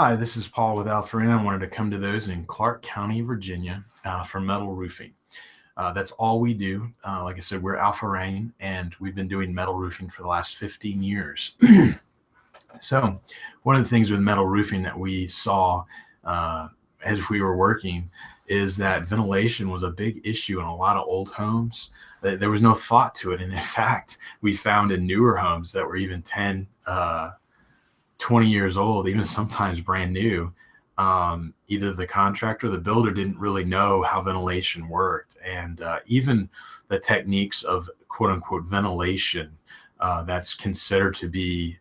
Hi, this is Paul with Alpharina. I wanted to come to those in Clarke County, Virginia for metal roofing. That's all we do. Like I said, we're Alpha Rain, and we've been doing metal roofing for the last 15 years. So one of the things with metal roofing that we saw as we were working is that ventilation was a big issue in a lot of old homes. There was no thought to it. And in fact, we found in newer homes that were even 10, 20 years old, even sometimes brand new, either the contractor or the builder didn't really know how ventilation worked. And even the techniques of quote unquote ventilation that's considered to be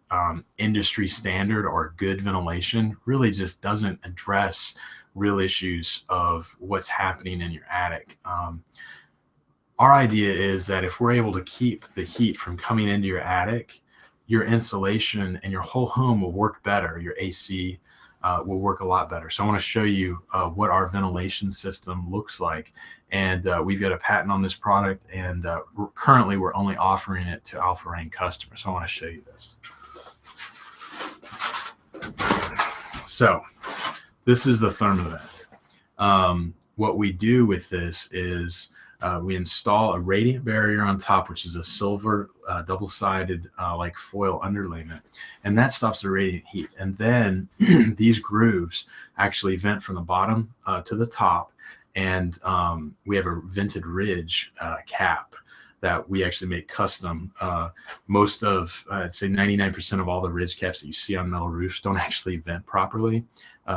industry standard or good ventilation really just doesn't address real issues of what's happening in your attic. Our idea is that if we're able to keep the heat from coming into your attic, your insulation and your whole home will work better. Your AC will work a lot better. So I want to show you what our ventilation system looks like. And we've got a patent on this product, and currently we're only offering it to Alpha Rain customers. So I want to show you this. So this is the thermovent. What we do with this is we install a radiant barrier on top, which is a silver double-sided like foil underlayment, and that stops the radiant heat. And then these grooves actually vent from the bottom to the top, and we have a vented ridge cap that we actually make custom. Most of, I'd say 99% of all the ridge caps that you see on metal roofs don't actually vent properly.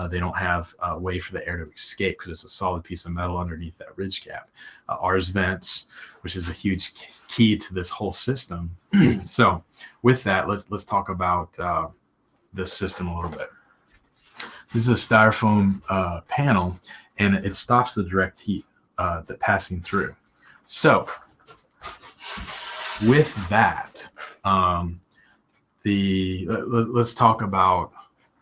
They don't have a way for the air to escape because it's a solid piece of metal underneath that ridge cap. Ours vents, which is a huge key to this whole system. So with that, let's talk about this system a little bit. This is a styrofoam panel, and it stops the direct heat that passing through. So with that, let's talk about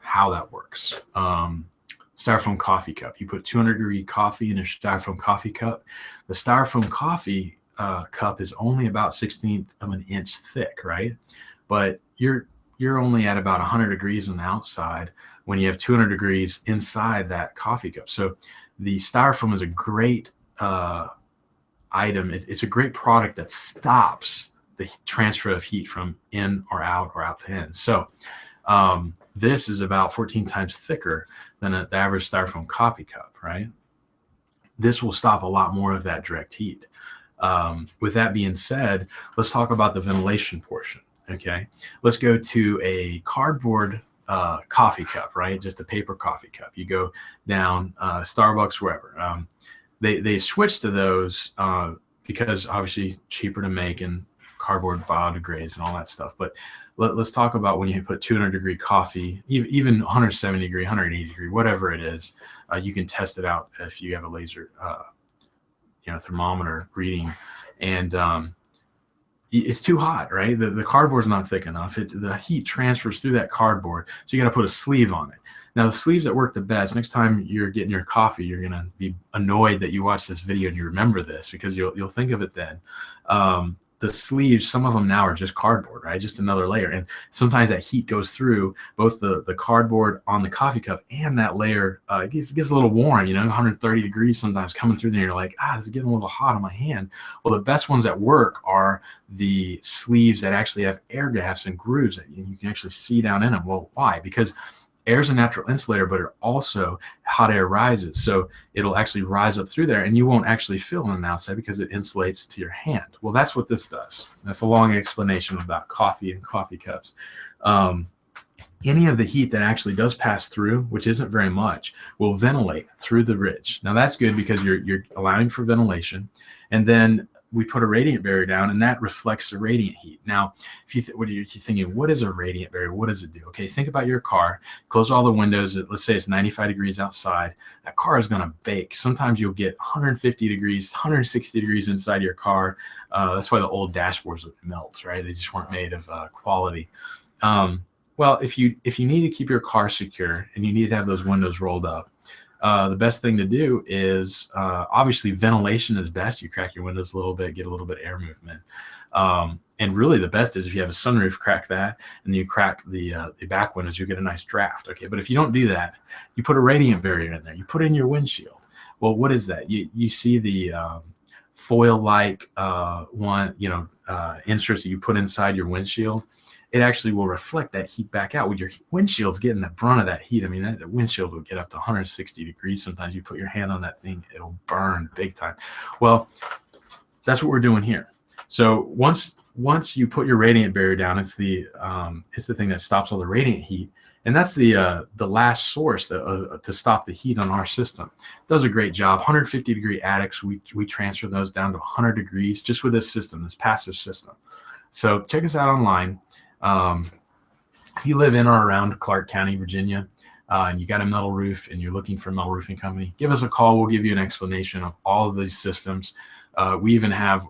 how that works. Styrofoam coffee cup. You put 200-degree coffee in a styrofoam coffee cup. The styrofoam coffee cup is only about 1/16 of an inch thick, right? But you're only at about 100 degrees on the outside when you have 200 degrees inside that coffee cup. So the styrofoam is a great item. It's a great product that stops the transfer of heat from in or out to in. So this is about 14 times thicker than the average styrofoam coffee cup, right? This will stop a lot more of that direct heat. With that being said, let's talk about the ventilation portion, okay? Let's go to a cardboard coffee cup, right? Just a paper coffee cup. You go down Starbucks, wherever. They switched to those because obviously cheaper to make and cardboard biodegrades and all that stuff. But let's talk about when you put 200-degree coffee, even 170-degree, 180-degree, whatever it is. You can test it out if you have a laser, thermometer reading, and it's too hot, right? The cardboard's not thick enough. The heat transfers through that cardboard, so you got to put a sleeve on it. Now, the sleeves that work the best, next time you're getting your coffee, you're going to be annoyed that you watched this video and you remember this, because you'll think of it then. The sleeves, some of them now are just cardboard, right? Just another layer. And sometimes that heat goes through both the cardboard on the coffee cup and that layer. It gets a little warm, 130 degrees sometimes coming through there. You're like, this is getting a little hot on my hand. Well, the best ones that work are the sleeves that actually have air gaps and grooves that you can actually see down in them. Well, why? Because air is a natural insulator, but it also hot air rises. So it'll actually rise up through there, and you won't actually feel on the outside because it insulates to your hand. Well, that's what this does. That's a long explanation about coffee and coffee cups. Any of the heat that actually does pass through, which isn't very much, will ventilate through the ridge. Now that's good because you're allowing for ventilation. And then we put a radiant barrier down, and that reflects the radiant heat. Now, if you what are you thinking? What is a radiant barrier? What does it do? Okay, think about your car. Close all the windows. Let's say it's 95 degrees outside. That car is going to bake. Sometimes you'll get 150 degrees, 160 degrees inside your car. That's why the old dashboards would melt, right? They just weren't made of quality. Well, if you need to keep your car secure and you need to have those windows rolled up, the best thing to do is obviously ventilation is best. You crack your windows a little bit, get a little bit of air movement. And really the best is if you have a sunroof, crack that, and you crack the back windows, you get a nice draft. Okay, but if you don't do that, you put a radiant barrier in there. You put in your windshield. Well, what is that? You see the foil-like inserts that you put inside your windshield. It actually will reflect that heat back out. When your windshield's getting the brunt of that heat, I mean, that windshield will get up to 160 degrees. Sometimes you put your hand on that thing, it'll burn big time. Well, that's what we're doing here. So once you put your radiant barrier down, it's the thing that stops all the radiant heat, and that's the last source to stop the heat on our system. It does a great job. 150 degree attics, we transfer those down to 100 degrees just with this system, this passive system. So check us out online. If you live in or around Clarke County, Virginia, and you got a metal roof and you're looking for a metal roofing company, give us a call. We'll give you an explanation of all of these systems. We even have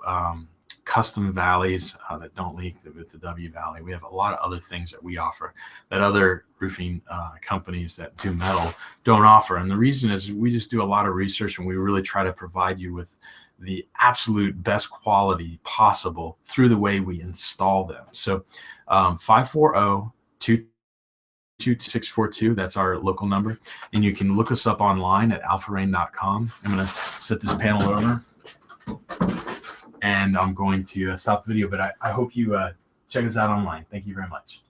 custom valleys that don't leak with the W valley. We have a lot of other things that we offer that other roofing companies that do metal don't offer. And the reason is we just do a lot of research and we really try to provide you with the absolute best quality possible through the way we install them. So 540-222-642, that's our local number. And you can look us up online at alpharain.com. I'm going to set this panel over and I'm going to stop the video, but I hope you check us out online. Thank you very much.